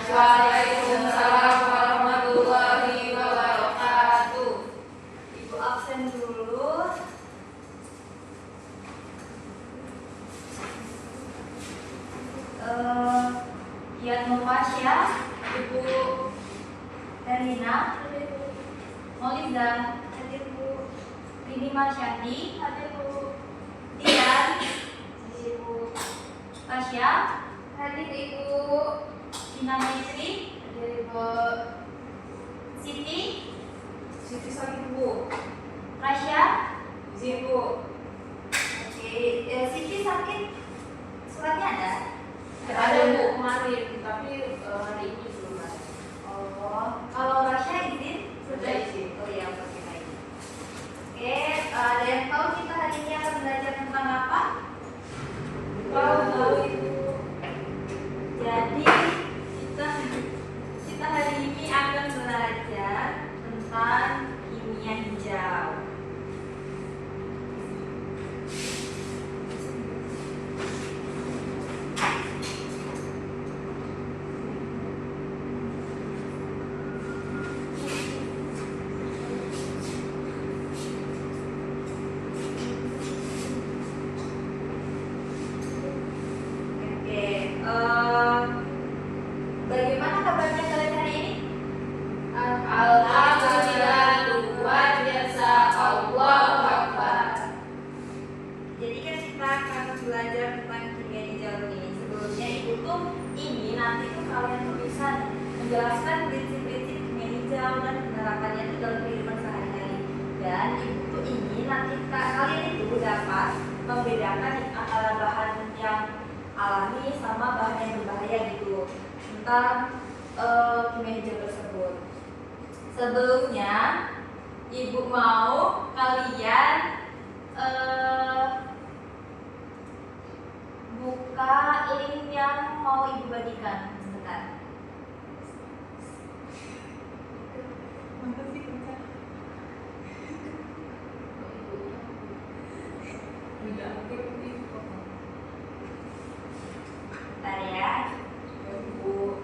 Waalaikumsalam warahmatullahi wabarakatuh. Ibu absen dulu. Yan Fasya, Ibu Herlina, Moliza, hadir Bu. Rini Marsyandi, hadir Bu. Tian, hadir Bu. Fasya, hadir Ibu. Ina Maitri, hadir Ibu. Siti sakit Bu. Rasya, Izin Bu. oke. Siti sakit, suratnya ada? Ada Bu kemarin, tapi hari ini belum ada. Oh, kalau Rasya izin? Sudah izin. Oh iya, oke baik. Oke, ada yang tahu kita hari ini akan belajar tentang apa? Tahu Ibu. Jadi kita hari ini akan belajar tentang kimia hijau. Oke, bagaimana kabarnya kalian hari ini? Alhamdulillah, luar biasa, Allahu Akbar. Jadi kan kita akan belajar tentang kimia hijau ini. Sebelumnya ibu tuh ingin nanti tuh kalian tuh bisa menjelaskan prinsip-prinsip kimia hijau dan penerapannya itu dalam kehidupan sehari-hari. Dan ibu tuh ingin nanti kalian itu dapat membedakan antara bahan yang alami sama bahan yang berbahaya gitu tentang kimia hijau tersebut. Sebelumnya ibu mau kalian buka link yang mau ibu bagikan sebentar. Bentar ya. Ibu.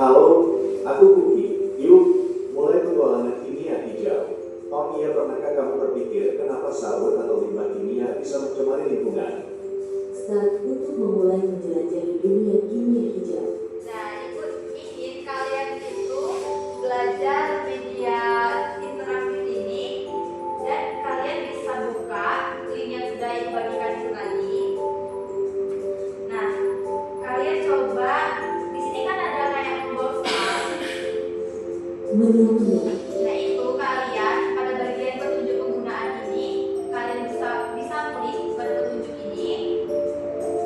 Halo, aku Kuki. Yuk, mulai petualangan kimia hijau. Oh iya, pernahkah kamu berpikir kenapa sabun atau limbah kimia bisa mencemari lingkungan? Saat untuk memulai menjelajahi dunia kimia hijau. Nah, ibu ingin kalian itu belajar media interaktif ini dan kalian bisa buka link yang sudah ibu bagikan itu tadi. Nah, kalian coba di sini kan ada kayak tombol start. Menu. Nah, itu kalian pada bagian petunjuk penggunaan ini kalian bisa klik pada petunjuk ini.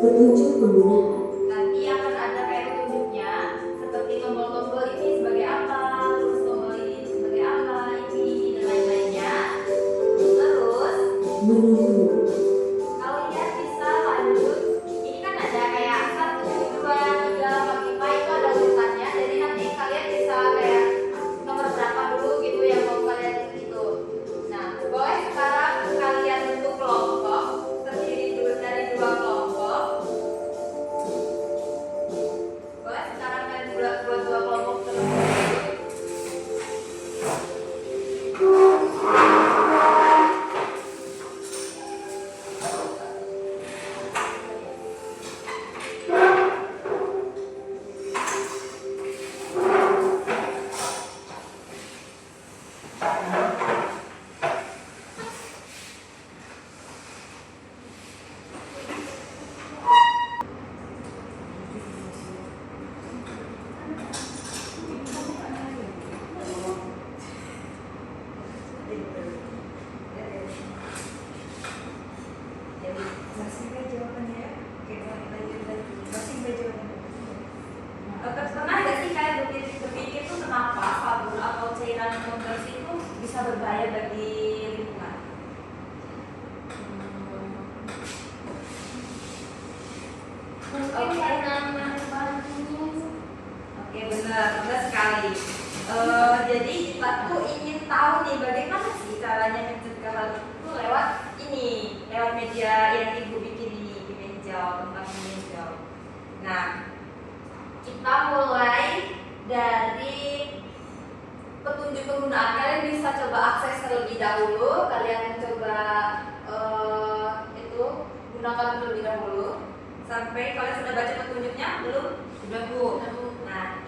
Petunjuk penggunaan. Nanti akan ada kayak petunjuknya seperti tombol-tombol ini sebagai apa, terus tombol ini sebagai apa, ini dan lain-lainnya. Terus Menu. kalian bisa lanjut. Ini kan ada kayak 1, 2, 3, 4, 5 itu ada urutannya. Jadi nanti kalian bisa kayak nomor berapa dulu gitu yang mau kalian itu. Nah, boleh sekarang kalian bentuk kelompok terdiri dari 2 kelompok. Mungkin karena bahannya. Oke, benar sekali. Jadi kita tuh ingin tahu nih bagaimana sih caranya mencegah hal itu lewat media yang ibu bikin ini, kimia hijau, tentang kimia hijau. Nah, kita mulai dari petunjuk penggunaan. Kalian bisa coba akses terlebih dahulu. Kalian coba gunakan terlebih dahulu. Sampai kalian sudah baca petunjuknya belum? Sudah, Bu. Nah,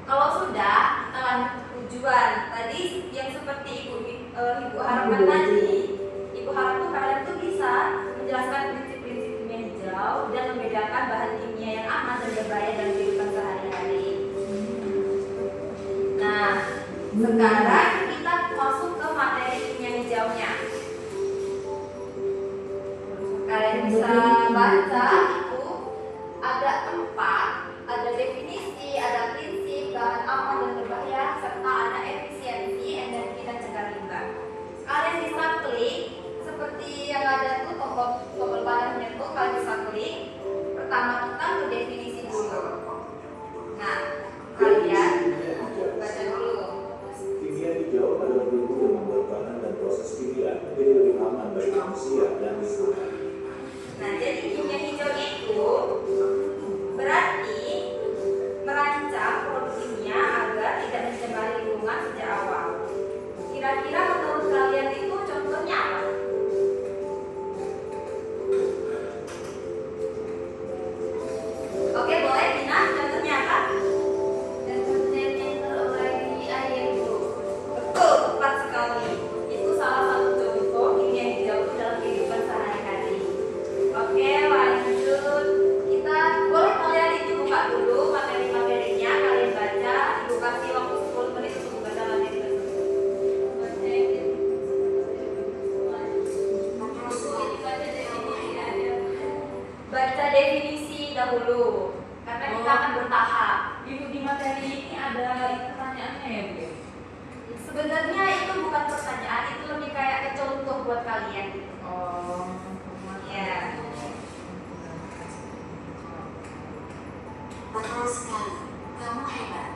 kalau sudah, kita lanjut ke tujuan. Tadi yang seperti Ibu harapkan tadi, Ibu harap tuh kalian tuh bisa menjelaskan prinsip-prinsip kimia hijau dan membedakan bahan kimia yang aman dan berbahaya dalam kehidupan sehari-hari. Nah, sekarang kita masuk ke materi kimia hijaunya. Kalian bisa baca itu ada 4, ada definisi, ada prinsip, bahan aman dan berbahaya, serta ada efisiensi, energi dan cegah limbah. Kalian bisa klik seperti yang ada tuh tombol panahnya tuh, kalian bisa klik. Pertama kita ke definisi dulu. Nah, kalian baca dulu. Kimia hijau adalah ilmu yang membuat bahan dan proses kimia menjadi lebih aman bagi manusia dan lingkungan. Nah, jadi kimia hijau itu berarti merancang produk kimia agar tidak mencemari lingkungan sejak awal. Kira-kira menurut kalian itu contohnya apa? Oke, boleh Dina, contohnya apa? Deterjen yang terurai di air, Bu. Betul, tepat sekali. Itu salah satu contoh kimia hijau dalam kehidupan sehari-hari. Oke, lanjut. Kita boleh kalian itu buka dulu materi-materinya, kalian baca. Ibu kasih waktu 10 menit untuk membaca materi tersebut. Baca definisi dahulu, karena kita akan bertahap. Ibu, di materi ini ada pertanyaannya ya, Bu? Sebenarnya itu bukan pertanyaan, itu lebih kayak contoh buat kalian gitu. Oh, Ya. Betul sekali, kamu hebat.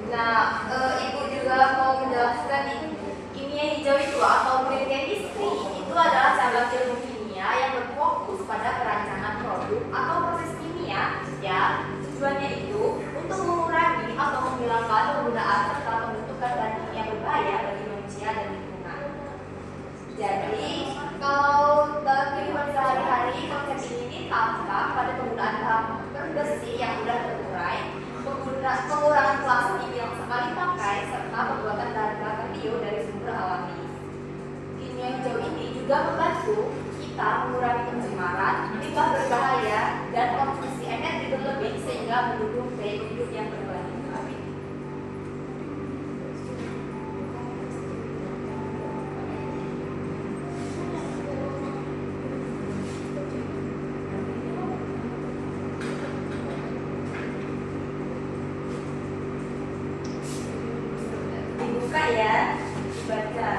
Nah, Ibu juga mau menjelaskan nih, kimia hijau itu atau green chemistry itu adalah cabang ilmu kimia yang berfokus pada perancangan produk atau proses kimia yang tujuannya itu untuk mengurangi atau menghilangkan penggunaan serta pembentukan bahan kimia berbahaya bagi manusia dan lingkungan. Jadi, kalau dalam kehidupan sehari-hari konsep ini tampak pada penggunaan bahan berbesi yang mudah terurai, pengurangan plastik yang sekali pakai, serta pembuatan bahan bakar bio dari sumber alami. Kimia hijau ini juga membantu kita mengurangi pencemaran, limbah berbahaya, dan konsumsi energi berlebih sehingga mendukung gaya hidup yang berkelanjutan. Dibuka ya, dibaca.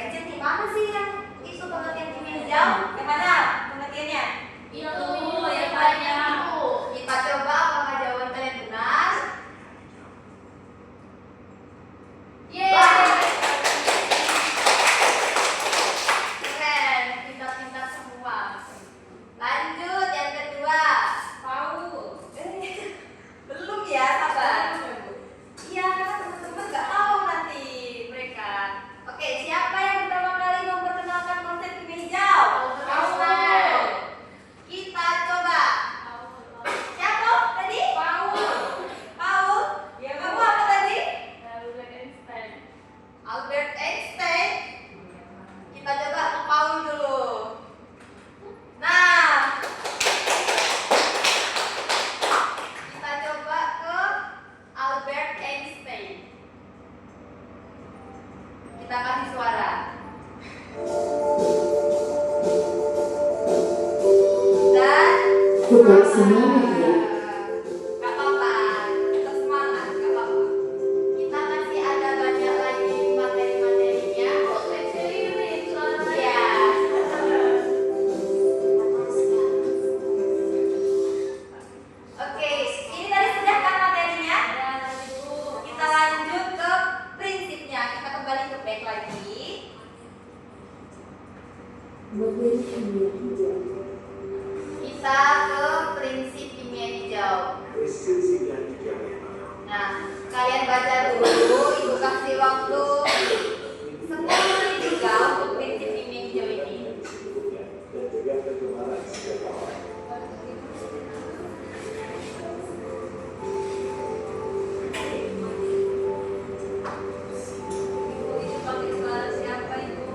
Jen, di mana sih yang itu pengertian kimia hijau? Yang mana pengertiannya? Itu yang banyak. Kita coba apakah jawaban kalian benar? Yeay. Keren, pintar-pintar semua. Lanjut yang kedua. Tahu. Belum ya, sabar. Iya, karena teman-teman nggak tahu nanti mereka. Oke, siapa yang pertama kali memperkenalkan konsep kimia hijau? Tahu. Kita coba. Siapa tadi? Tahu. Paul. Ya, Kamu apa tadi? Albert Einstein. Albert Einstein. Kita coba ke Paul dulu. Nah, kita coba ke Albert Einstein. Kita kasih suara. Dan Tetap semangat ya. gak apa-apa, tetap semangat, gak apa-apa. Kita masih ada banyak lagi materi-materinya. Iya. Oke, ini tadi sudah kan materinya? Kita lanjut ke prinsipnya. Kita kembali ke back lagi. Materi kimia hijau. Kita ke prinsip kimia hijau. Prinsip kimia hijau. Nah, kalian baca dulu. Ibu kasih waktu 10 menit juga untuk prinsip kimia hijau ini. Dan juga pencemaran sejak awal. Ibu itu pakai suara siapa ibu?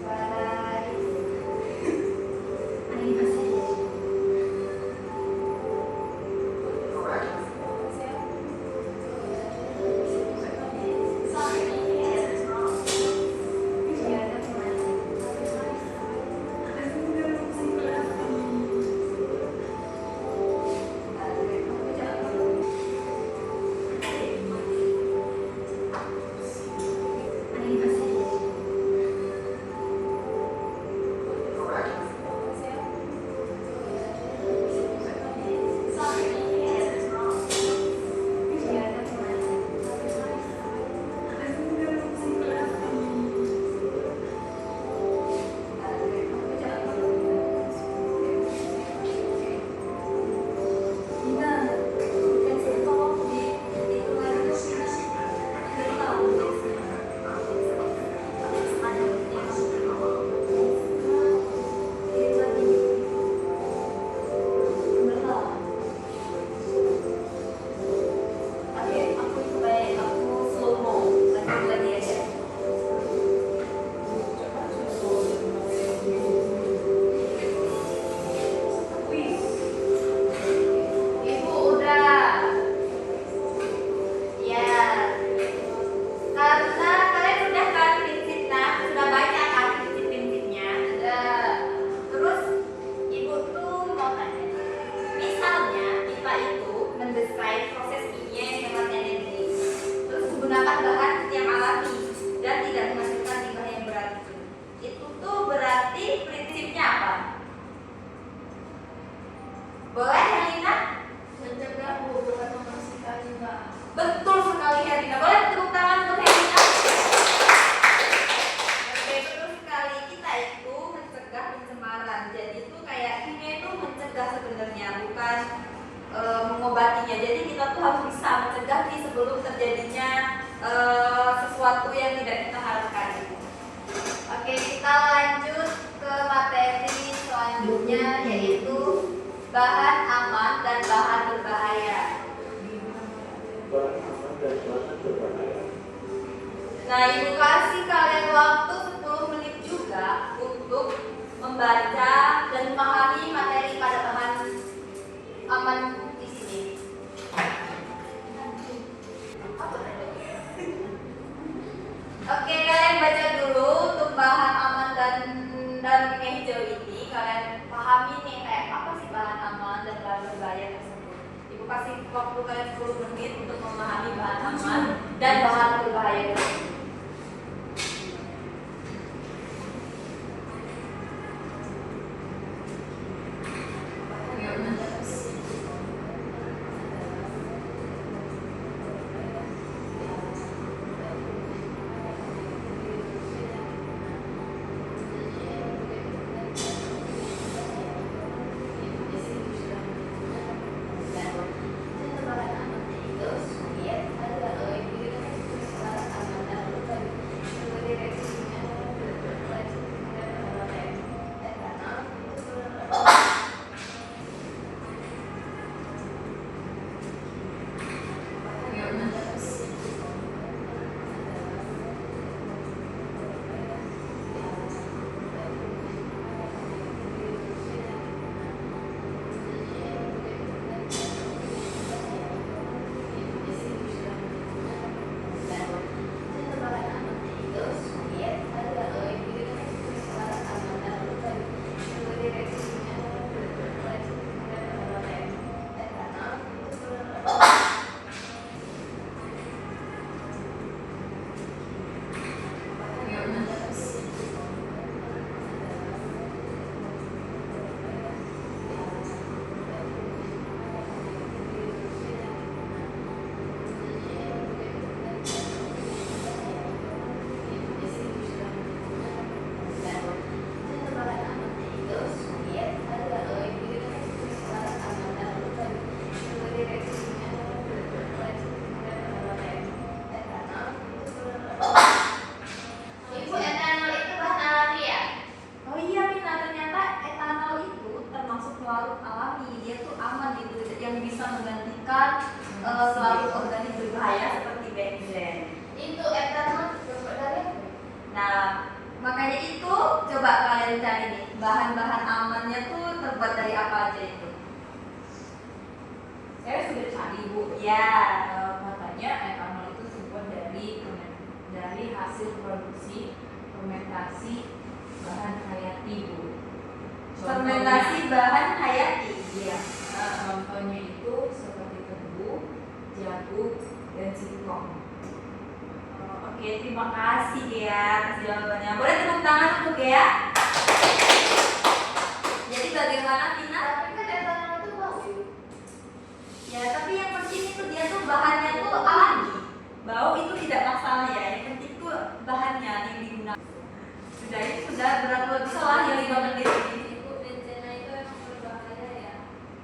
Baik. Ayo masih. Ibu udah. Ya. Karena kalian sudah kan prinsipnya, sudah banyak kan prinsip-prinsipnya. Terus ibu tuh mau tanya. Misalnya kita itu mendescribe proses kimia yang hemat energi. Terus menggunakan bahan yang alami dan tidak menghasilkan limbah yang beracun. Itu tuh berarti prinsipnya apa? Boleh Herlina? Mencegah bukan membersihkan limbah. Betul sekali Herlina. Boleh tepuk tangan untuk Herlina? Oke, betul sekali. Kita itu mencegah pencemaran. Jadi itu kayak kimia itu mencegah sebenarnya, bukan mengobatinya. Jadi kita tuh harus bisa mencegah nih sebelum terjadinya sesuatu yang tidak kita harapkan. Oke, kita lanjut ke materi selanjutnya yaitu bahan aman dan bahan berbahaya. Bahan aman dan bahan berbahaya. Nah, ibu kasih kalian waktu 10 menit juga untuk membaca dan memahami materi pada bahan aman di sini. Oke, kalian baca dulu untuk bahan aman dan kimia hijau ini. Kalian pahami nih kayak apa sih bahan aman dan bahan berbahaya tersebut. Ibu kasih waktu kalian 10 menit untuk memahami bahan aman dan bahan berbahaya tersebut. kalian cari nih, bahan-bahan amannya tuh terbuat dari apa aja itu? Saya sudah cari Bu. Ya, Katanya etanol itu terbuat dari hasil produksi fermentasi bahan hayati Bu. fermentasi bahan hayati. Iya. Contohnya itu seperti tebu, jagung, dan singkong. Oke, terima kasih Gea atas jawabannya. Boleh tepuk tangan untuk Gea? Jadi bagaimana Tina? Tapi kan etanol itu bau. Ya, tapi yang penting itu dia tuh bahannya tuh alami. Bau itu tidak masalah ya. Yang penting tuh bahannya yang digunakan. Sudah ini sudah berapa salah ya 5 menit ini? Itu benzena itu emang berbahaya ya.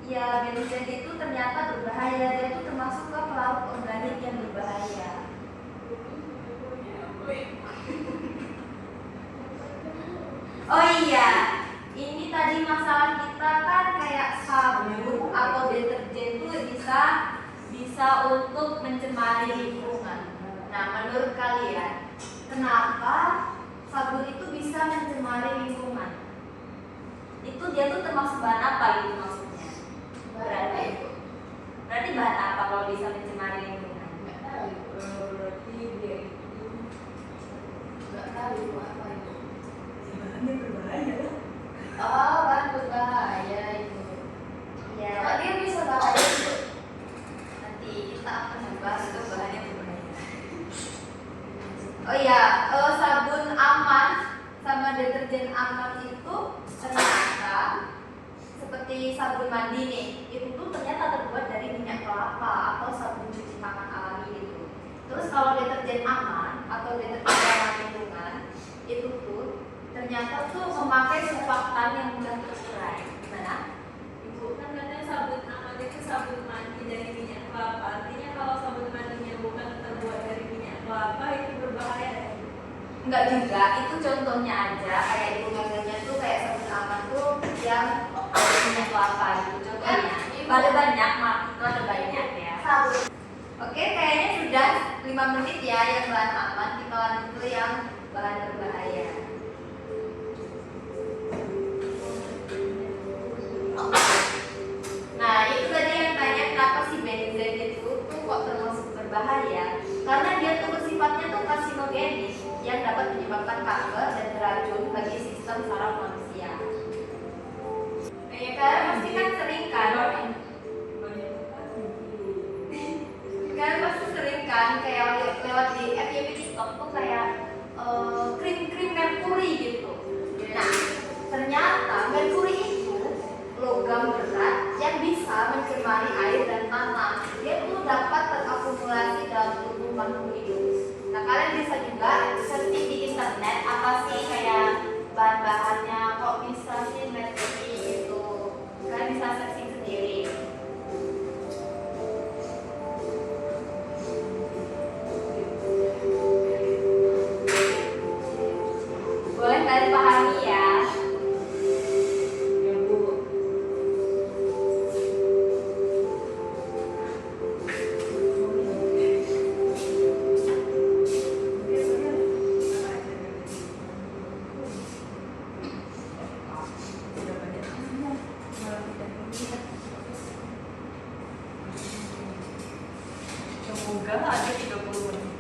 Ya, benzen itu ternyata berbahaya. Dia itu termasuk ke pelaut organik yang berbahaya. Oh iya, ini tadi masalah kita kan kayak sabun atau deterjen itu bisa untuk mencemari lingkungan. Nah, menurut kalian, kenapa sabun itu bisa mencemari lingkungan? Itu dia tuh termasuk bahan apa gitu maksudnya? Berarti bahan apa kalau bisa mencemari lingkungan? Nggak tahu. Berarti dia itu nggak tahu apa itu. Bahannya berbahaya lah. Oh, bahan berbahaya itu. Ya, Kok dia bisa bahaya itu? nanti kita akan membahas itu bahannya berbahaya. Oh iya, sabun aman sama deterjen aman itu ternyata seperti sabun mandi nih, itu tuh ternyata terbuat dari minyak kelapa atau sabun cuci tangan alami itu. Terus kalau deterjen aman atau deterjen ramah lingkungan itu tuh ternyata tuh memakai surfaktan yang mudah terurai. Gimana? Ibu kan katanya sabun aman itu sabun mandi dari minyak kelapa. Artinya kalau sabun mandinya bukan terbuat dari minyak kelapa itu berbahaya ya? Enggak juga, itu contohnya aja. Kayak ibu ngambilnya tuh kayak sabun aman tuh yang minyak kelapa gitu contohnya. Ada banyak mak, itu ada banyak ya. Oke, kayaknya sudah 5 menit ya yang bahan aman. Kita lanjut ke yang bahan berbahaya. Nah, itu tadi yang tanya kenapa sih benzen itu tuh kok termasuk berbahaya? Karena dia tuh bersifatnya tuh karsinogenik yang dapat menyebabkan kanker dan beracun bagi sistem saraf manusia. Kalian pasti kan sering kan? Kalian pasti sering kan kayak lewat di FYP TikTok tuh kayak krim-krim merkuri gitu. Nah, ternyata merkuri itu logam berat yang bisa mencemari air dan tanah. Dia tuh dapat terakumulasi dalam tubuh makhluk hidup. Nah, kalian bisa juga searching di internet apa sih kayak bahan-bahannya, kok bisa sih merkuri itu. Kalian bisa searching sendiri. Boleh kalian pahami ya. Ya Bu. Semoga ada 30 menit.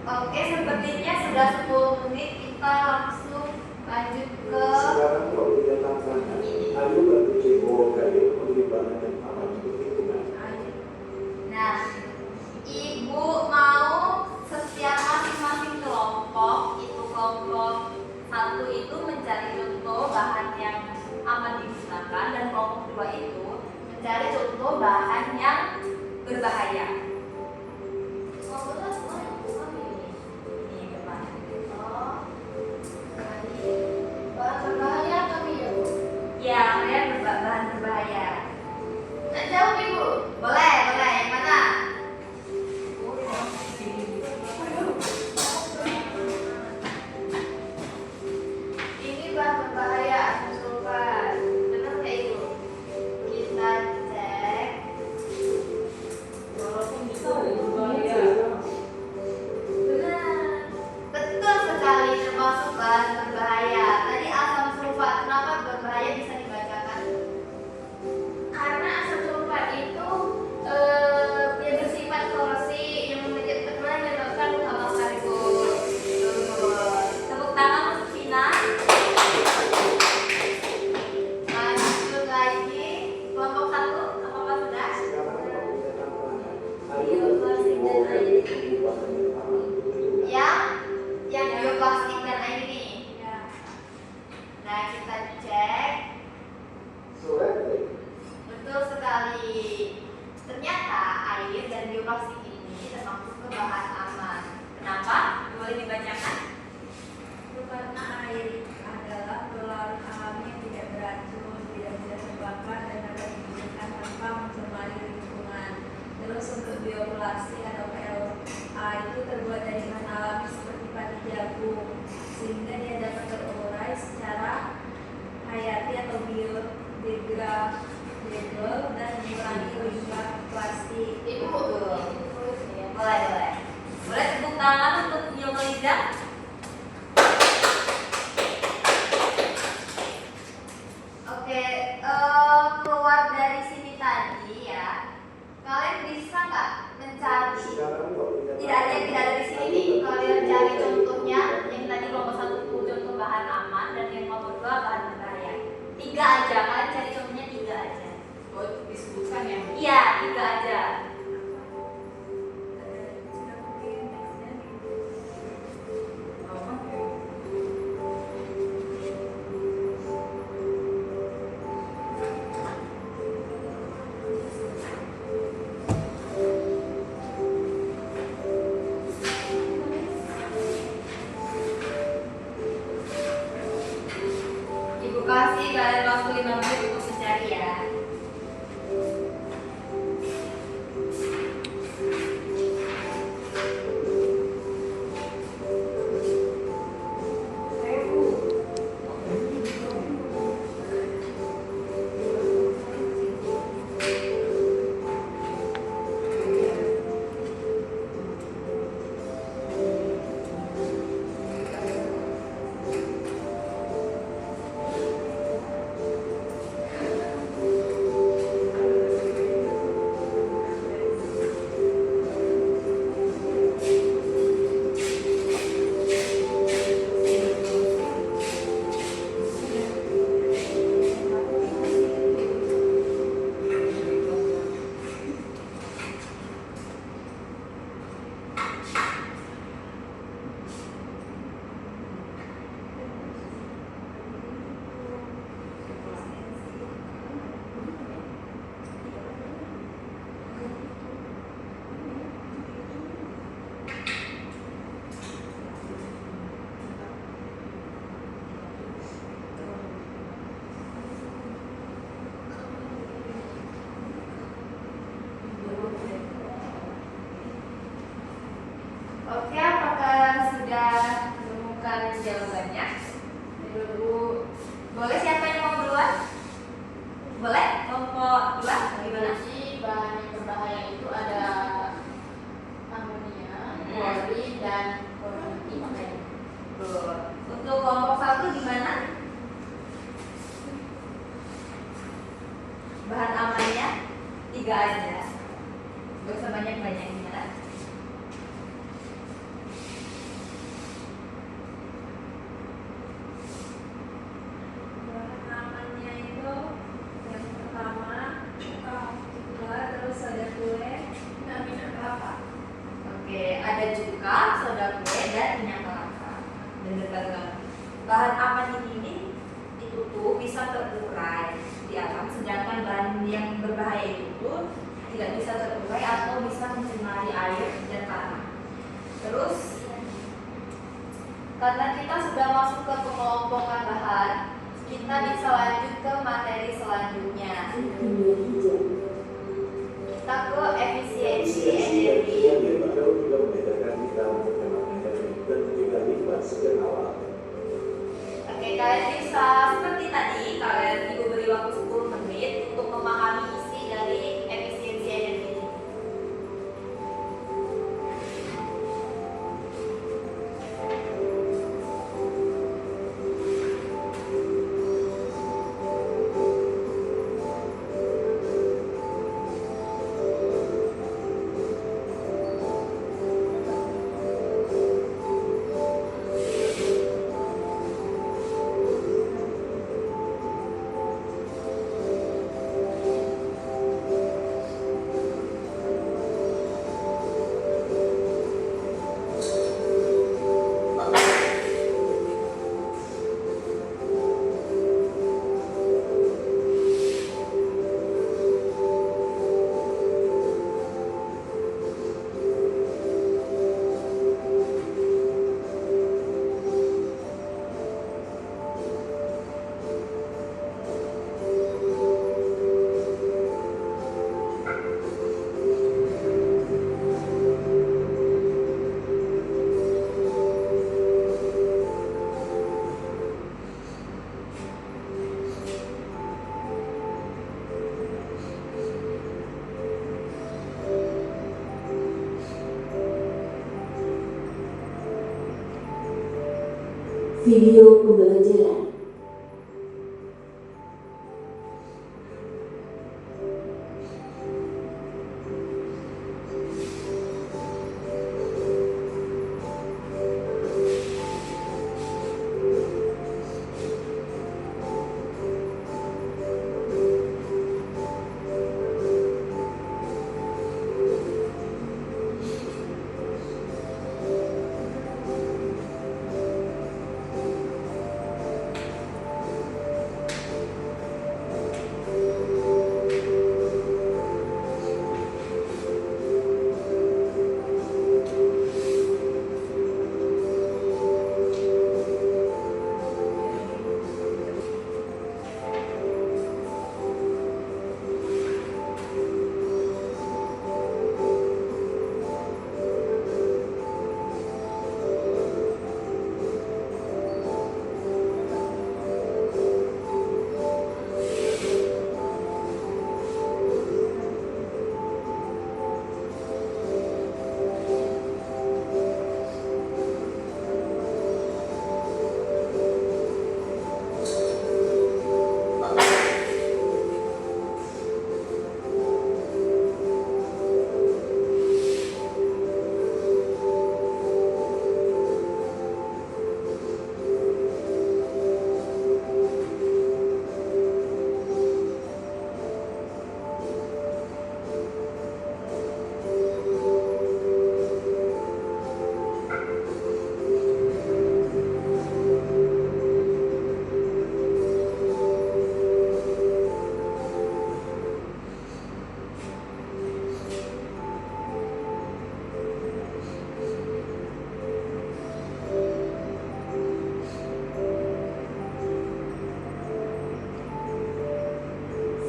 Oke, sepertinya sudah 10 menit, kita langsung lanjut ke Sekarang waktunya tantangan. Ayo bantu Ceko Kayu memberi bahan yang aman untuk lingkungan. Nah, Ibu mau setiap masing-masing kelompok itu kelompok satu itu mencari contoh bahan yang aman digunakan dan kelompok dua itu mencari contoh bahan yang berbahaya. Ini berbahaya. Bahan berbahaya kami ya Bu. Ya, kalian bahan berbahaya. Nak jawab Ibu. Boleh, boleh. Yang mana? Ini bahan berbahaya asam sulfat. Benar nggak Ibu? Kita cek. Walaupun bisa berbahaya. Benar. Betul sekali, termasuk bahan berbahaya. Tadi asam sulfat, kenapa berbahaya bisa dibacakan? Karena asam sulfat itu ya bersifat korosif yang menyebabkan luka bakar Ibu. Tepuk tangan untuk Vina. Lanjut lagi. Kelompok satu, apakah sudah? Sekarang waktunya tantangan. Ayo bantu Ceko Kayu memberi bahan yang aman untuk lingkungan. Yang bioplastik dan air ini. Ya. Nah, kita cek. Surat Betul sekali. Ternyata air dan bioplastik ini termasuk ke bahan aman. Kenapa? Boleh dibacakan? Karena air adalah pelarut alami yang tidak beracun, tidak bisa terbakar dan dapat digunakan tanpa mencemari lingkungan. Terus untuk bioplastik atau PLA itu terbuat dari bahan alami seperti padi jagung, sehingga dia dapat terurai secara hayati atau biodegradable dan mengurangi limbah plastik. Ibu. Boleh, boleh. Boleh tepuk tangan untuk Yolanda. Oke, keluar dari sini tadi ya. Kalian bisa nggak mencari? sekarang waktunya Tidak ada yang tidak ada di sini nih. Kalian cari contohnya. Yang tadi kelompok satu contoh bahan aman dan yang kelompok dua bahan berbahaya. 3 aja. Kalian cari contohnya 3 aja. Oh, disebutkan ya. Iya, 3 aja. Sudah mungkin nextnya. Ibu kasih kalian waktu 5 menit untuk mencari ya. Oke, apakah sudah menemukan jawabannya? Dulu, boleh siapa yang mau duluan? Boleh? Kelompok 2, gimana? Jadi bahan yang berbahaya itu ada amonia, klorin, dan klorin. Tuh. Untuk kelompok 1 gimana? Bahan amannya 3 aja. Gak usah banyak-banyak, gimana? Ada cuka, soda kue, dan minyak kelapa. Bener banget. Bahan aman ini itu tuh bisa terurai di alam, sedangkan bahan yang berbahaya itu tuh tidak bisa terurai atau bisa mencemari air dan tanah. Terus karena kita sudah masuk ke pengelompokan bahan, kita bisa lanjut ke materi selanjutnya. Kimia hijau. Kita ke efisiensi Efisiensi energi. energi yang hijau juga membedakan kita untuk hemat energi dan mencegah limbah sejak awal. Oke, kalian bisa seperti tadi, kalian ibu beri waktu 10 menit untuk memahami isi dari efisiensi energi ini. Video pembelajaran.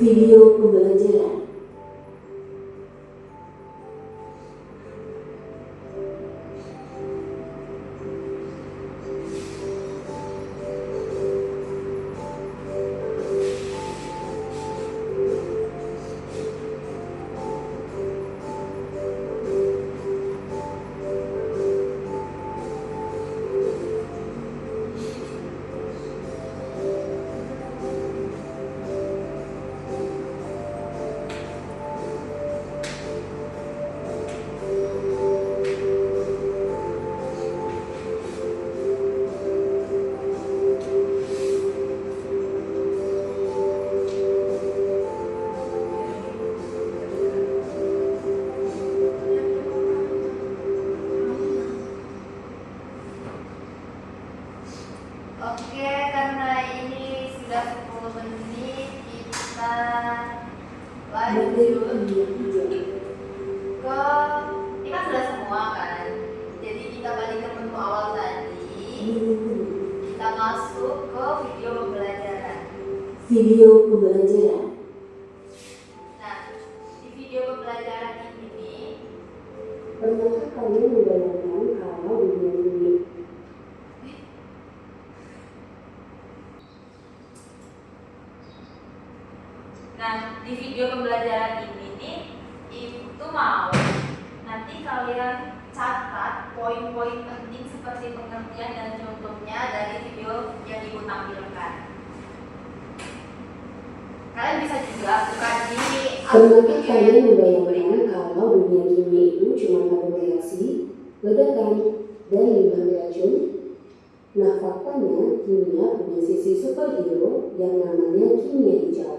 Video pembelajaran. Materi lanjut kimia hijau. ke ini kan sudah semua kan. Jadi kita balik ke menu awal tadi. Biru-biru. Kita masuk ke video pembelajaran. Video pembelajaran. Nah, di video pembelajaran ini nih, Pernahkah kalian membayangkan kalau dunia ini nah di video pembelajaran ini nih, itu mau nanti kalian catat poin-poin penting seperti pengertian dan contohnya dari video yang ibu tampilkan. Kalian bisa juga buka di Pernahkah kalian membayangkan kalau dunia kimia itu cuma tabung reaksi, ledakan, dan limbah racun? Nah, faktanya kimia punya sisi superhero yang namanya kimia hijau.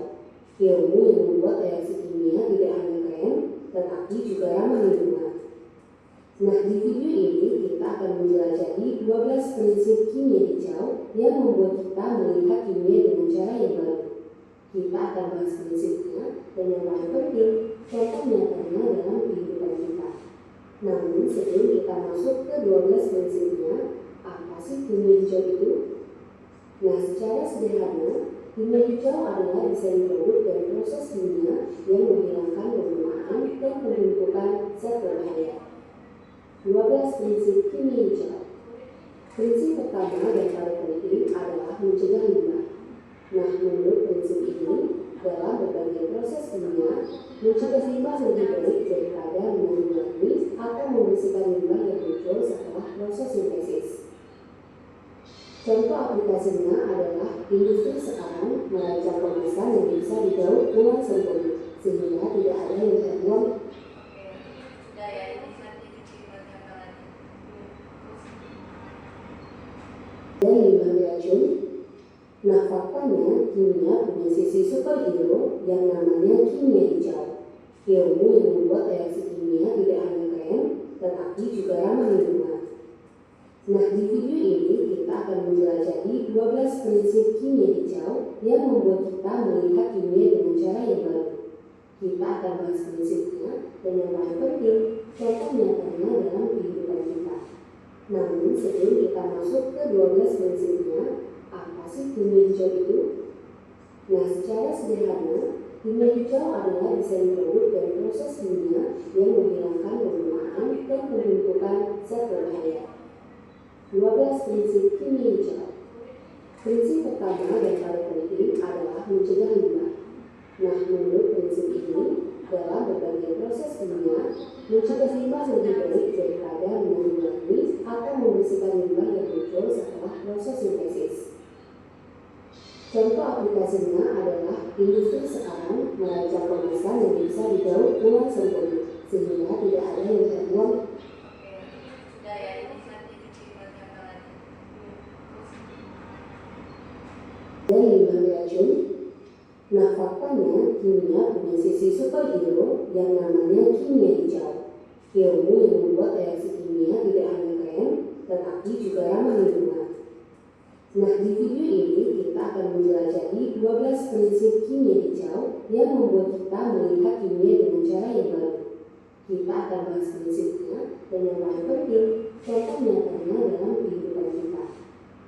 Ilmu yang membuat reaksi kimia tidak hanya keren, tetapi juga ramah lingkungan. Nah, di video ini kita akan menjelajahi 12 prinsip kimia hijau yang membuat kita melihat kimia dengan cara yang baru. Kita akan bahas prinsipnya dan yang paling penting, contoh nyatanya dalam kehidupan kita. Namun sebelum kita masuk ke 12 prinsipnya, apa sih kimia hijau itu? Nah, secara sederhana, kimia hijau adalah desain produk dan proses kimia yang menghilangkan penggunaan dan penumpukan zat berbahaya. 12 prinsip kimia hijau. Prinsip pertama dan paling penting adalah mencegah limbah. Nah, menurut prinsip ini, dalam berbagai proses kimia, mencegah limbah lebih baik daripada menanggulangi atau membersihkan limbah yang muncul setelah proses sintesis. Contoh aplikasinya adalah industri sekarang merancang kemasan yang bisa didaur ulang sempurna, sehingga tidak ada yang terbuang. sudah ya, ini nanti dikirimkan lagi. Dan limbah racun. Nah, faktanya kimia punya sisi superhero yang namanya kimia hijau. Ilmu yang membuat reaksi kimia tidak hanya keren, tetapi juga ramah lingkungan. Nah, di video ini kita akan menjelajahi 12 prinsip kimia hijau yang membuat kita melihat kimia dengan cara yang baru. Kita akan bahas prinsipnya dan yang paling penting, contoh nyatanya dalam kehidupan kita. Namun, sebelum kita masuk ke 12 prinsipnya, apa sih kimia hijau itu? Nah, secara sederhana, kimia hijau adalah desain produk dan proses kimia yang menghilangkan penggunaan dan penumpukan zat berbahaya. 12 prinsip kimia hijau. Prinsip pertama dan paling penting adalah mencegah limbah. Nah, menurut prinsip ini, dalam berbagai proses kimia, mencegah limbah lebih baik daripada menanggulangi atau membersihkan limbah yang muncul setelah proses sintesis. Contoh aplikasinya adalah industri sekarang merancang kemasan yang bisa didaur ulang sempurna, sehingga tidak ada yang terbuang. Sudah ya, ini nanti dikirimkan lagi. Dan limbah racun. Nah, faktanya kimia punya sisi superhero yang namanya kimia hijau. Ilmu yang membuat reaksi kimia tidak hanya keren, tetapi juga ramah lingkungan. Nah, di video ini kita akan menjelajahi 12 prinsip kimia hijau yang membuat kita melihat kimia dengan cara yang baru. Kita akan bahas prinsipnya dan yang paling penting, contoh nyatanya dalam kehidupan kita.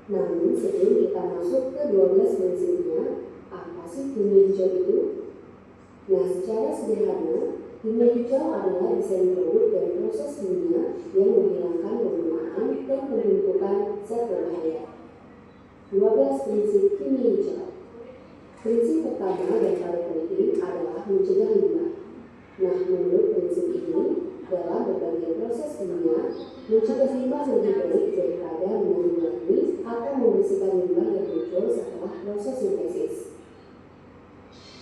Namun, sebelum kita masuk ke 12 prinsipnya, apa sih kimia hijau itu? Nah, secara sederhana, kimia hijau adalah desain produk dan proses kimia yang menghilangkan penggunaan dan penumpukan zat berbahaya. 12 prinsip kimia hijau. Prinsip pertama dan paling penting adalah mencegah limbah. Nah, menurut prinsip ini, dalam berbagai proses kimia, mencegah limbah lebih baik daripada menanggulangi atau membersihkan limbah yang muncul setelah proses sintesis.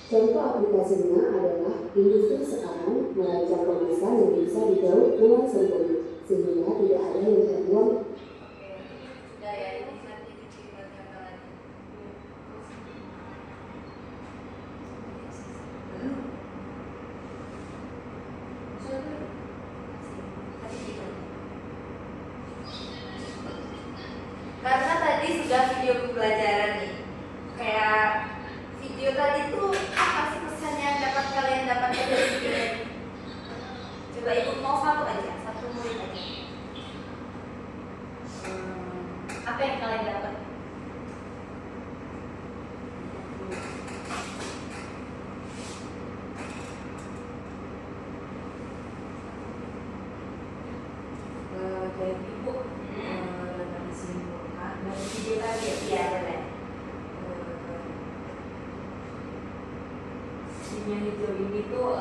Contoh aplikasinya adalah industri sekarang merancang kemasan yang bisa didaur ulang sempurna, sehingga tidak ada yang terbuang. Sudah ya, ini nanti dikirimkan lagi. Karena tadi sudah video pembelajaran nih, kayak video tadi tuh apa sih pesan yang dapat kalian dapatkan kimia hijau ini tuh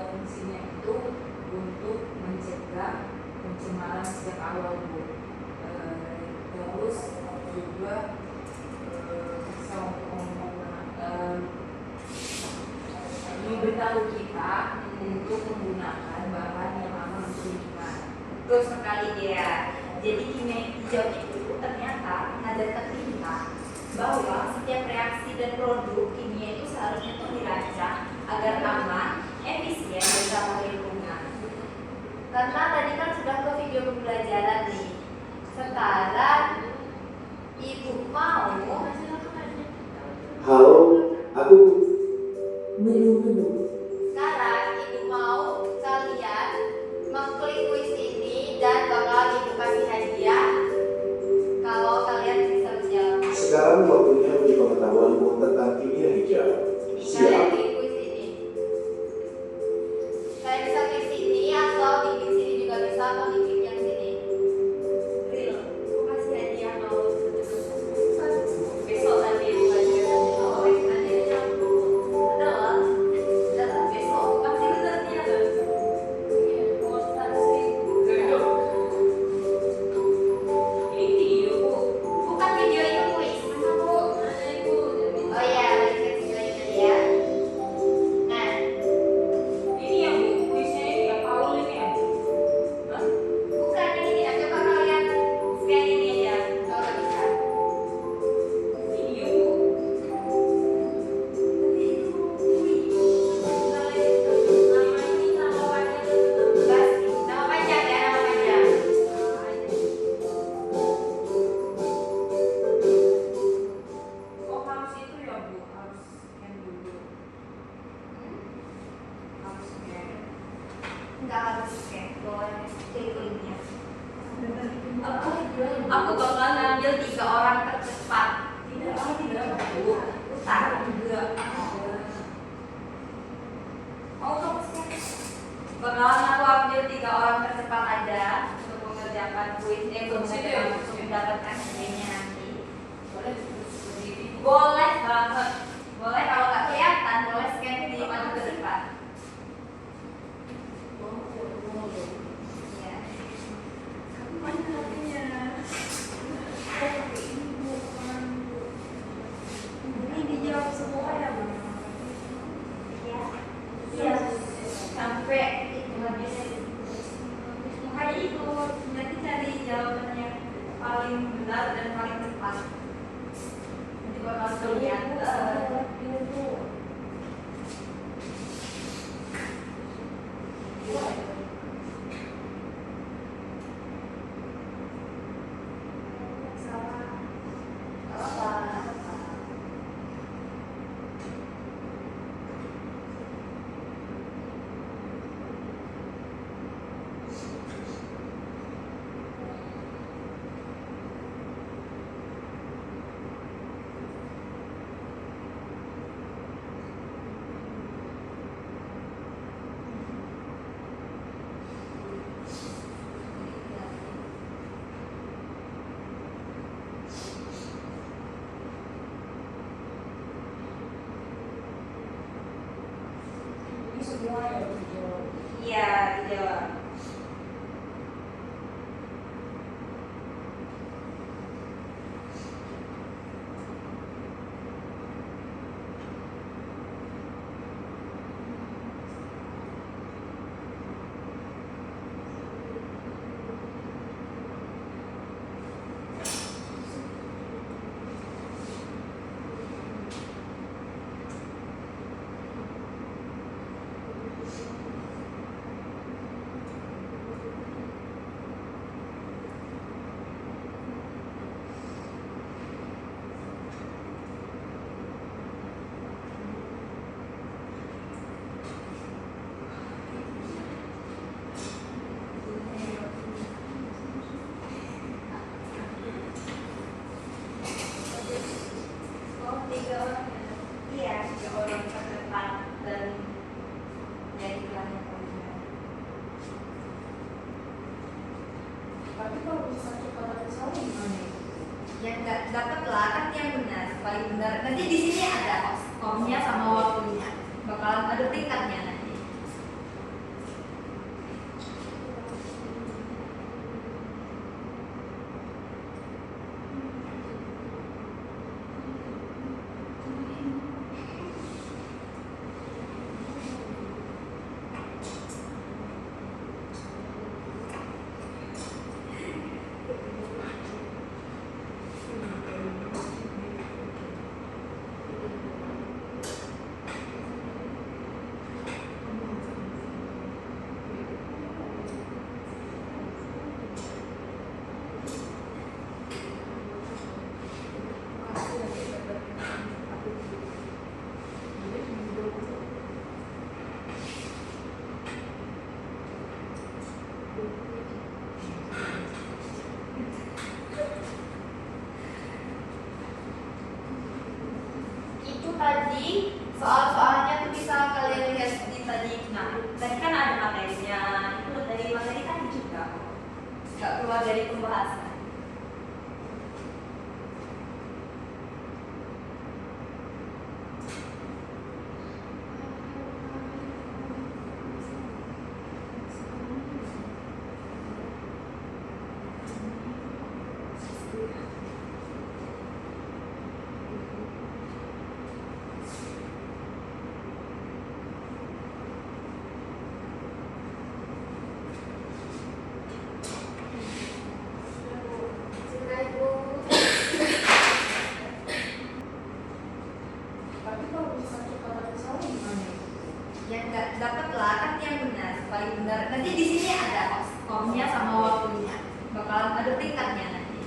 fungsinya itu untuk mencegah pencemaran sejak awal Bu. Terus juga bisa memberitahu kita untuk menggunakan bahan yang aman untuk lingkungan. Betul sekali dia. Jadi kimia hijau itu ternyata mengajarkan kita bahwa setiap reaksi dan produk kimia itu seharusnya tuh dirancang agar aman, efisien, dan ramah lingkungan. Karena tadi kan sudah ke video pembelajaran nih. Sekarang Ibu mau Halo, aku Menu-menu. sekarang Ibu mau kalian mengklik kuis ini dan bakal Ibu kasih hadiah kalau kalian bisa menjawab. sekarang waktunya uji pengetahuanmu tentang kimia hijau. Ini kalian Siap? klik kuis ini. Kalian bisa klik sini atau di klik sini juga bisa atau di klik yang sini. Real, aku kasih hadiah kalau besok nanti Ibu kasih hadiah. Nanti jam adalah besok kasih benernya kan? Iya, mau 100.000. Ini video Bu. Bukan video ini kuis. Mana Bu? Mana Ibu? Oh iya, balik ke video ini tadi ya. Nah, Ini yang Bu, kuisnya ini ya, Paul ini ya. Hah? bukan ini tidak. Coba kalian scan ini aja kalau nggak bisa. Ini ya Bu. Tapi itu kuis. Nama ini nama panjang dan Pasti. Nama panjang ya, nama panjang. Oh harus itu ya Bu, harus scan dulu. Harus scan. Nggak harus scan, boleh klik linknya. Aku bakal ngambil 3 orang tercepat. tidak Bu. Putar. Enggak. Mau kamu scan? Bakalan aku ambil 3 orang tercepat aja untuk mengerjakan kuis untuk mendapatkan hadiahnya nanti. Boleh seperti ini. Boleh banget. Boleh kalau nggak kelihatan, boleh scan di maju ke depan. Iya. Mana hatinya? Ini dijawab semua ya Bu. Iya. Iya. Sampai itu habis. Makanya itu nanti cari jawabannya paling benar dan paling tepat. Nanti bakal kelihatan. Salah. Salah. Ini semua ya dijawab. Iya, dijawab. Oh, 3 orang ya? Iya, 3 orang terdepan dan jadilah yang paling benar. Tapi kalau bisa cepat atau salah gimana ya? Yang nggak dapat lah kan yang benar, paling benar. Nanti di sini ada omnya sama waktunya. bakalan ada tingkatnya nanti. Itu tadi soal-soalnya tuh bisa kalian lihat di tadi. Nah, tadi kan ada materinya. Itu dari materi tadi juga. Nggak keluar dari pembahasan. Tapi kalau misalnya kita dapat salah gimana? Yang nggak dapat lah kan yang benar, paling benar. Nanti di sini ada skornya sama waktunya. Bakalan ada tingkatnya nanti.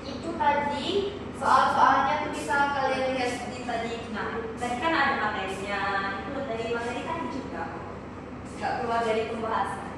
Itu tadi soal-soalnya tuh bisa kalian lihat di tadi. Nah, tadi kan ada materinya. Itu dari materi tadi juga. Nggak keluar dari pembahasan.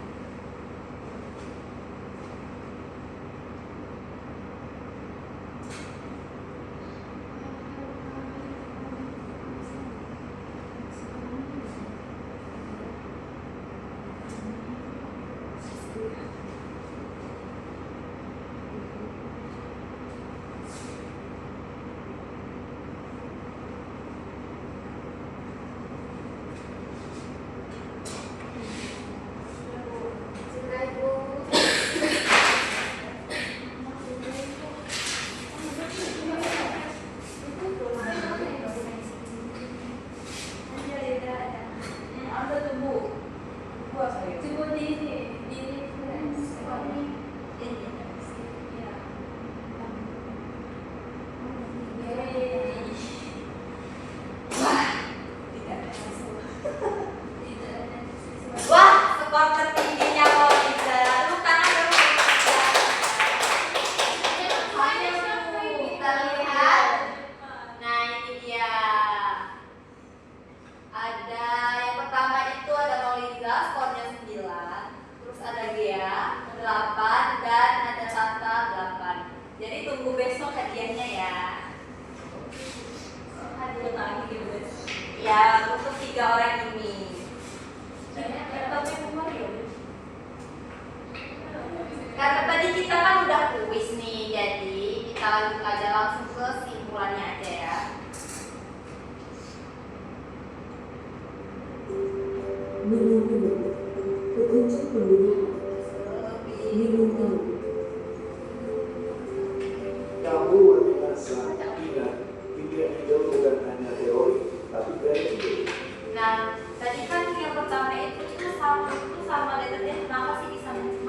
Ada tuh Bu. Buat saya. Coba di reference. Ya. Wah, skor tertingginya Lolita. Tepuk tangan dulu. Kita lihat. Nah, ini dia. Ada yang pertama itu ada Lolita, skornya 9. Terus ada Gea 8 dan ada Tata 8. Jadi tunggu besok hadiahnya ya. Hadiah lagi gitu besok. Ya, untuk 3 orang ini. Karena tadi kita kan udah kuis nih, jadi kita lanjut aja langsung ke simpulannya aja ya. Minum. Petunjuk pemberian. Minum. Kamu luar biasa. Ingat, dunia itu bukan hanya teori, tapi reality. Nah, tadi kan yang pertama itu sama letternya kenapa sih di sana?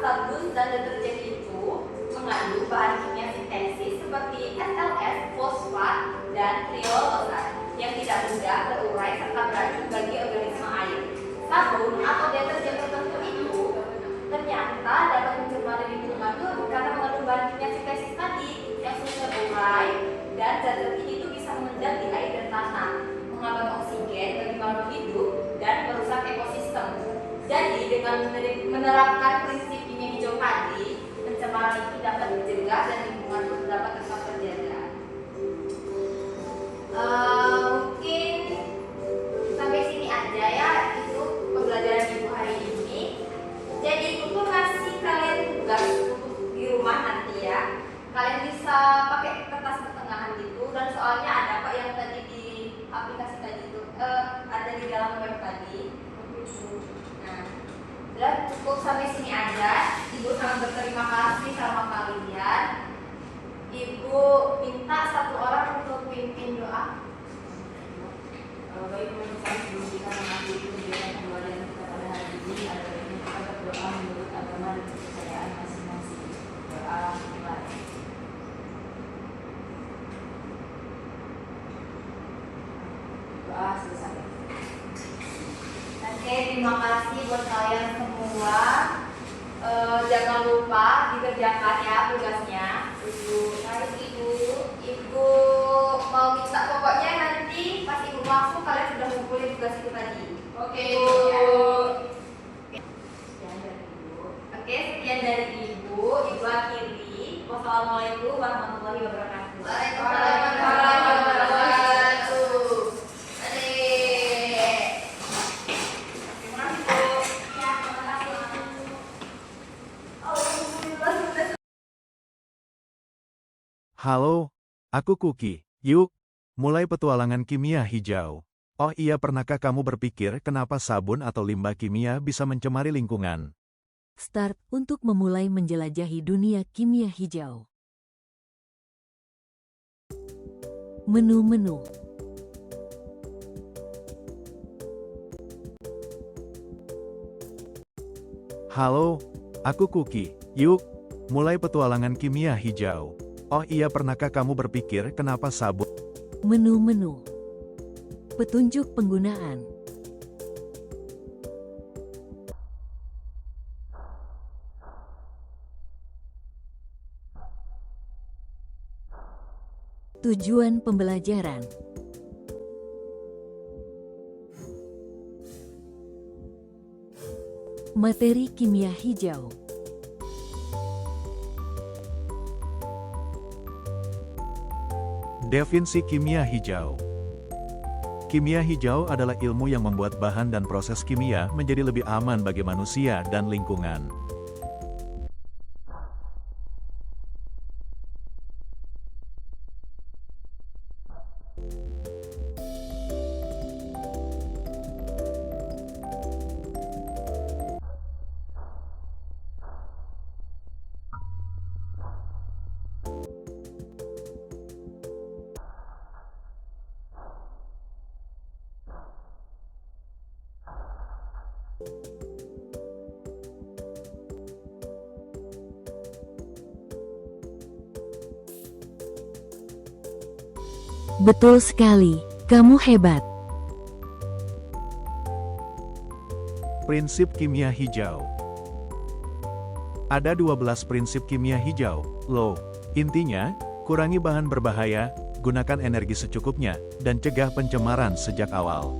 sabun dan deterjen itu mengandung bahan kimia sintesis seperti SLS, fosfat, dan triolosa yang tidak mudah terurai serta beracun bagi organisme air. Sabun atau deterjen tertentu itu ternyata dapat mencemari lingkungan tuh karena mengandung bahan kimia sintesis tadi yang sulit terurai, dan zat-zat ini tuh bisa mengendap di air dan tanah, menghambat oksigen bagi makhluk hidup dan merusak ekosistem. Jadi dengan menerapkan prinsip kimia hijau tadi, pencemaran itu dapat dicegah dan lingkungan pun dapat tetap terjaga. Mungkin sampai sini aja ya itu pembelajaran ibu hari ini. Jadi ibu tuh ngasih kalian tugas untuk di rumah nanti ya. Kalian bisa pakai kertas pertengahan gitu, dan soalnya ada kok yang tadi di aplikasi tadi itu ada di dalam web tadi. Nah, udah cukup sampai sini aja. Ibu sangat berterima kasih sama kalian. Ibu minta satu orang untuk pimpin doa. Baik pemirsa, sebelum kita mengakhiri kegiatan pembelajaran kita pada hari ini, ada baiknya kita berdoa menurut agama dan kepercayaan masing-masing. Doa mulai. Doa selesai. Oke, terima kasih buat kalian semua. Jangan lupa dikerjakan ya tugasnya. Ibu mau minta pokoknya nanti pas ibu masuk kalian sudah ngumpulin tugas itu tadi. Oke. Oke, sekian dari ibu. Ibu akhiri. Wassalamualaikum warahmatullahi wabarakatuh. Waalaikumsalam warahmatullahi wabarakatuh. Terima kasih Bu. Ya, terima kasih. Halo, aku Kuki. Yuk, mulai petualangan kimia hijau. Oh iya, pernahkah kamu berpikir kenapa sabun atau limbah kimia bisa mencemari lingkungan? Start untuk memulai menjelajahi dunia kimia hijau. Menu-menu. Halo, aku Kuki. Yuk, mulai petualangan kimia hijau. Oh iya, pernahkah kamu berpikir kenapa sabun? Menu-menu. Petunjuk penggunaan. Tujuan pembelajaran. Materi kimia hijau. Definisi kimia hijau. Kimia hijau adalah ilmu yang membuat bahan dan proses kimia menjadi lebih aman bagi manusia dan lingkungan. Betul sekali, kamu hebat. Prinsip kimia hijau. Ada 12 prinsip kimia hijau, loh. Intinya, kurangi bahan berbahaya, gunakan energi secukupnya, dan cegah pencemaran sejak awal.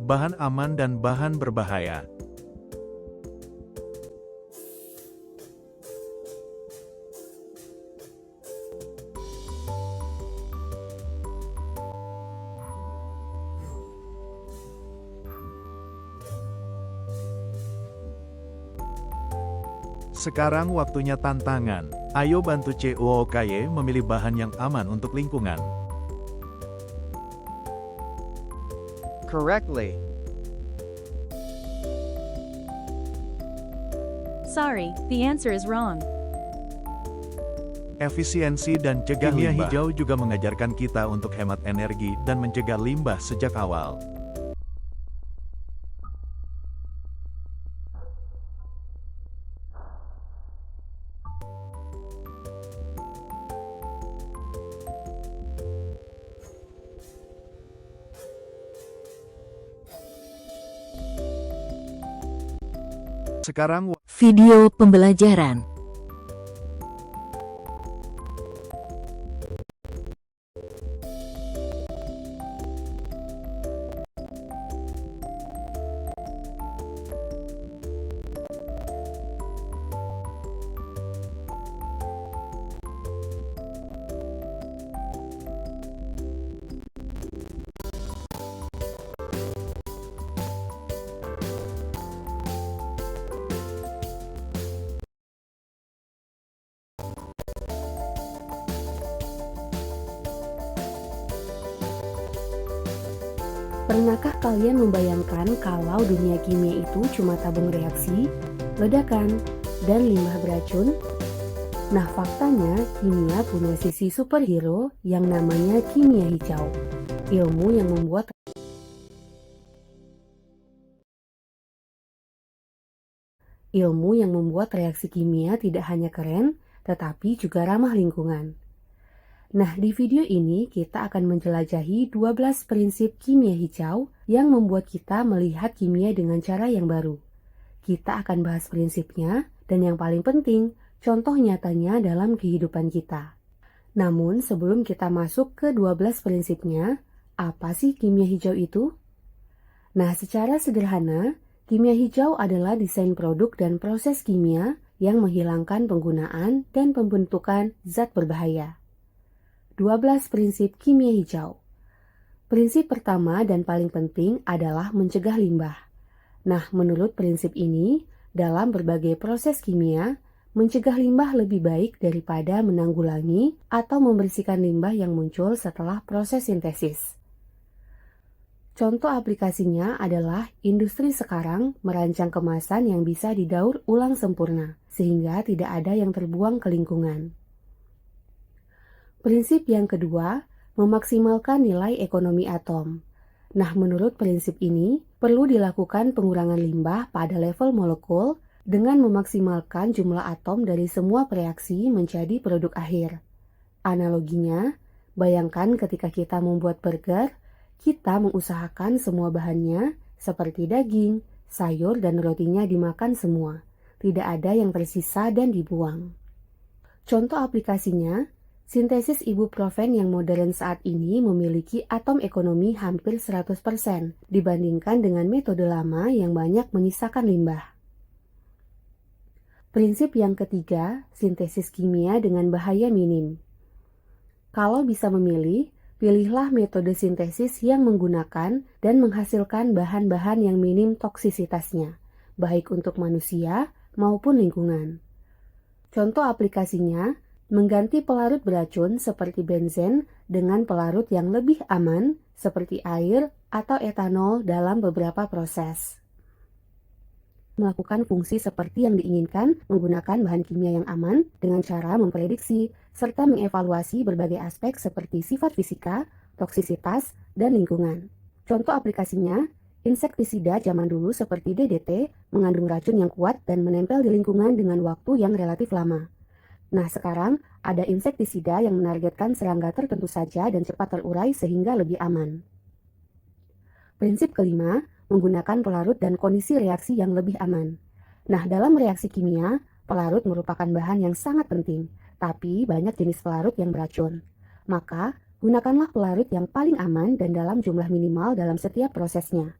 Bahan aman dan bahan berbahaya. Sekarang waktunya tantangan. Ayo bantu COOKY memilih bahan yang aman untuk lingkungan. Correctly. Sorry, the answer is wrong. Efisiensi dan cegah kimia hijau juga mengajarkan kita untuk hemat energi dan mencegah limbah sejak awal. Sekarang Video pembelajaran. Pernahkah kalian membayangkan kalau dunia kimia itu cuma tabung reaksi, ledakan, dan limbah beracun? Nah, faktanya kimia punya sisi superhero yang namanya kimia hijau. Ilmu yang membuat reaksi kimia tidak hanya keren, tetapi juga ramah lingkungan. Nah, di video ini kita akan menjelajahi 12 prinsip kimia hijau yang membuat kita melihat kimia dengan cara yang baru. Kita akan bahas prinsipnya, dan yang paling penting, contoh nyatanya dalam kehidupan kita. Namun, sebelum kita masuk ke 12 prinsipnya, apa sih kimia hijau itu? Nah, secara sederhana, kimia hijau adalah desain produk dan proses kimia yang menghilangkan penggunaan dan pembentukan zat berbahaya. 12 prinsip kimia hijau. Prinsip pertama dan paling penting adalah mencegah limbah. Nah, menurut prinsip ini, dalam berbagai proses kimia, mencegah limbah lebih baik daripada menanggulangi atau membersihkan limbah yang muncul setelah proses sintesis. Contoh aplikasinya adalah industri sekarang merancang kemasan yang bisa didaur ulang sempurna, sehingga tidak ada yang terbuang ke lingkungan. Prinsip yang kedua, memaksimalkan nilai ekonomi atom. Nah, menurut prinsip ini, perlu dilakukan pengurangan limbah pada level molekul dengan memaksimalkan jumlah atom dari semua reaksi menjadi produk akhir. Analoginya, bayangkan ketika kita membuat burger, kita mengusahakan semua bahannya seperti daging, sayur, dan rotinya dimakan semua. Tidak ada yang tersisa dan dibuang. Contoh aplikasinya, sintesis ibuprofen yang modern saat ini memiliki atom ekonomi hampir 100% dibandingkan dengan metode lama yang banyak menyisakan limbah. Prinsip yang ketiga, sintesis kimia dengan bahaya minim. Kalau bisa memilih, pilihlah metode sintesis yang menggunakan dan menghasilkan bahan-bahan yang minim toksisitasnya, baik untuk manusia maupun lingkungan. Contoh aplikasinya, mengganti pelarut beracun seperti benzen dengan pelarut yang lebih aman seperti air atau etanol dalam beberapa proses. Melakukan fungsi seperti yang diinginkan menggunakan bahan kimia yang aman dengan cara memprediksi serta mengevaluasi berbagai aspek seperti sifat fisika, toksisitas, dan lingkungan. Contoh aplikasinya, insektisida zaman dulu seperti DDT mengandung racun yang kuat dan menempel di lingkungan dengan waktu yang relatif lama. Nah, sekarang ada insektisida yang menargetkan serangga tertentu saja dan cepat terurai sehingga lebih aman. Prinsip kelima, menggunakan pelarut dan kondisi reaksi yang lebih aman. Nah, dalam reaksi kimia, pelarut merupakan bahan yang sangat penting, tapi banyak jenis pelarut yang beracun. Maka, gunakanlah pelarut yang paling aman dan dalam jumlah minimal dalam setiap prosesnya.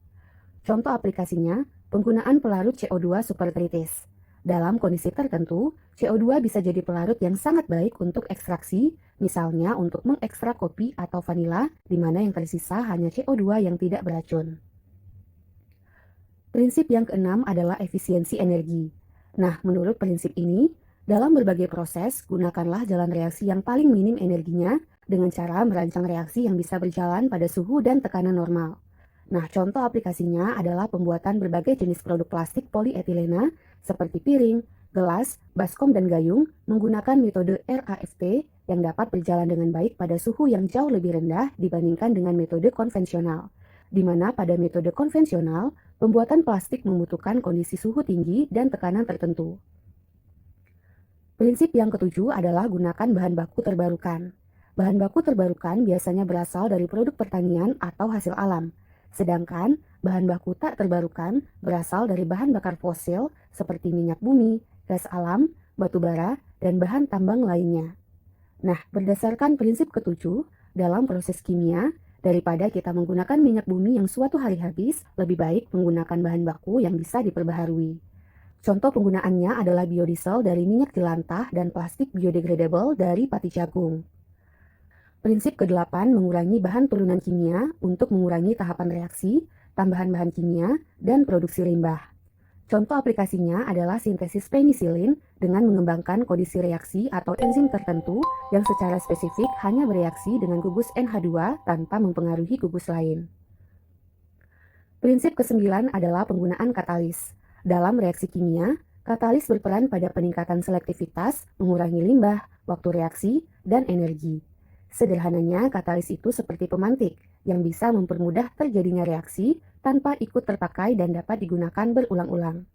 Contoh aplikasinya, penggunaan pelarut CO2 superkritis. Dalam kondisi tertentu, CO2 bisa jadi pelarut yang sangat baik untuk ekstraksi, misalnya untuk mengekstrak kopi atau vanila, di mana yang tersisa hanya CO2 yang tidak beracun. Prinsip yang keenam adalah efisiensi energi. Nah, menurut prinsip ini, dalam berbagai proses, gunakanlah jalan reaksi yang paling minim energinya dengan cara merancang reaksi yang bisa berjalan pada suhu dan tekanan normal. Nah, contoh aplikasinya adalah pembuatan berbagai jenis produk plastik polietilena seperti piring, gelas, baskom, dan gayung menggunakan metode RAFT yang dapat berjalan dengan baik pada suhu yang jauh lebih rendah dibandingkan dengan metode konvensional. Di mana pada metode konvensional, pembuatan plastik membutuhkan kondisi suhu tinggi dan tekanan tertentu. Prinsip yang ketujuh adalah gunakan bahan baku terbarukan. Bahan baku terbarukan biasanya berasal dari produk pertanian atau hasil alam. Sedangkan bahan baku tak terbarukan berasal dari bahan bakar fosil seperti minyak bumi, gas alam, batu bara, dan bahan tambang lainnya. Nah, berdasarkan prinsip ketujuh, dalam proses kimia, daripada kita menggunakan minyak bumi yang suatu hari habis, lebih baik menggunakan bahan baku yang bisa diperbaharui. Contoh penggunaannya adalah biodiesel dari minyak jelantah dan plastik biodegradable dari pati jagung. Prinsip ke-8 mengurangi bahan turunan kimia untuk mengurangi tahapan reaksi, tambahan bahan kimia, dan produksi limbah. Contoh aplikasinya adalah sintesis penisilin dengan mengembangkan kondisi reaksi atau enzim tertentu yang secara spesifik hanya bereaksi dengan gugus NH2 tanpa mempengaruhi gugus lain. Prinsip ke-9 adalah penggunaan katalis. Dalam reaksi kimia, katalis berperan pada peningkatan selektivitas, mengurangi limbah, waktu reaksi, dan energi. Sederhananya, katalis itu seperti pemantik yang bisa mempermudah terjadinya reaksi tanpa ikut terpakai dan dapat digunakan berulang-ulang.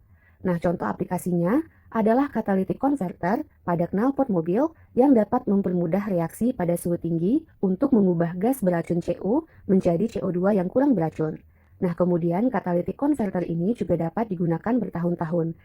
Nah, contoh aplikasinya adalah catalytic converter pada knalpot mobil yang dapat mempermudah reaksi pada suhu tinggi untuk mengubah gas beracun CO menjadi CO2 yang kurang beracun. Nah, kemudian catalytic converter ini juga dapat digunakan bertahun-tahun.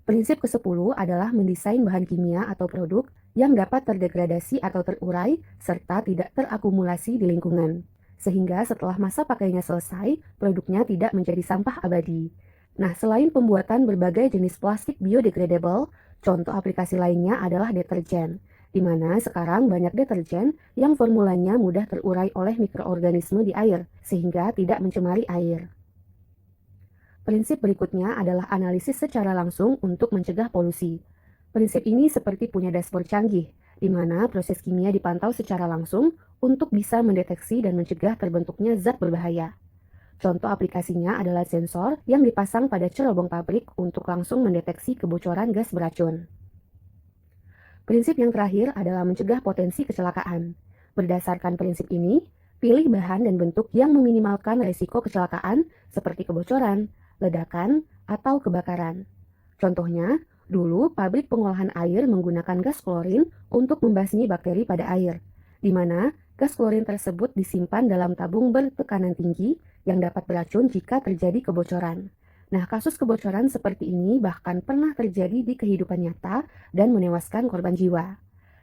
Prinsip ke-10 adalah mendesain bahan kimia atau produk yang dapat terdegradasi atau terurai serta tidak terakumulasi di lingkungan. Sehingga setelah masa pakainya selesai, produknya tidak menjadi sampah abadi. Nah, selain pembuatan berbagai jenis plastik biodegradable, contoh aplikasi lainnya adalah deterjen, di mana sekarang banyak deterjen yang formulanya mudah terurai oleh mikroorganisme di air, sehingga tidak mencemari air. Prinsip berikutnya adalah analisis secara langsung untuk mencegah polusi. Prinsip ini seperti punya dashboard canggih, di mana proses kimia dipantau secara langsung untuk bisa mendeteksi dan mencegah terbentuknya zat berbahaya. Contoh aplikasinya adalah sensor yang dipasang pada cerobong pabrik untuk langsung mendeteksi kebocoran gas beracun. Prinsip yang terakhir adalah mencegah potensi kecelakaan. Berdasarkan prinsip ini, pilih bahan dan bentuk yang meminimalkan risiko kecelakaan seperti kebocoran, ledakan, atau kebakaran. Contohnya, dulu pabrik pengolahan air menggunakan gas klorin untuk membasmi bakteri pada air, di mana gas klorin tersebut disimpan dalam tabung bertekanan tinggi yang dapat beracun jika terjadi kebocoran. Nah, kasus kebocoran seperti ini bahkan pernah terjadi di kehidupan nyata dan menewaskan korban jiwa.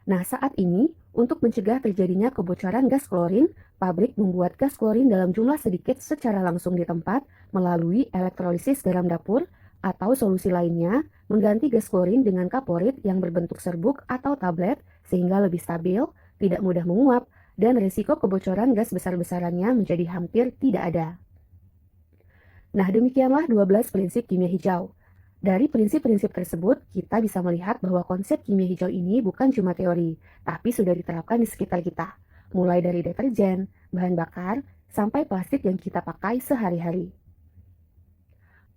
Nah, saat ini, untuk mencegah terjadinya kebocoran gas klorin, pabrik membuat gas klorin dalam jumlah sedikit secara langsung di tempat melalui elektrolisis garam dapur, atau solusi lainnya, mengganti gas klorin dengan kaporit yang berbentuk serbuk atau tablet sehingga lebih stabil, tidak mudah menguap, dan risiko kebocoran gas besar-besarannya menjadi hampir tidak ada. Nah, demikianlah 12 prinsip kimia hijau. Dari prinsip-prinsip tersebut, kita bisa melihat bahwa konsep kimia hijau ini bukan cuma teori, tapi sudah diterapkan di sekitar kita, mulai dari deterjen, bahan bakar, sampai plastik yang kita pakai sehari-hari.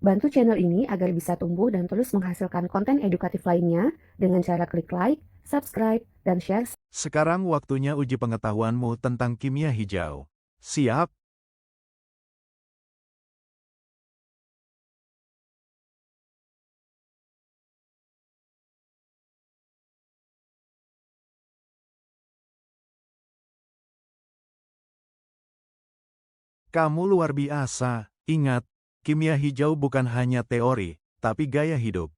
Bantu channel ini agar bisa tumbuh dan terus menghasilkan konten edukatif lainnya dengan cara klik like, subscribe, dan share. Sekarang waktunya uji pengetahuanmu tentang kimia hijau. Siap? Kamu luar biasa. Ingat, kimia hijau bukan hanya teori, tapi gaya hidup.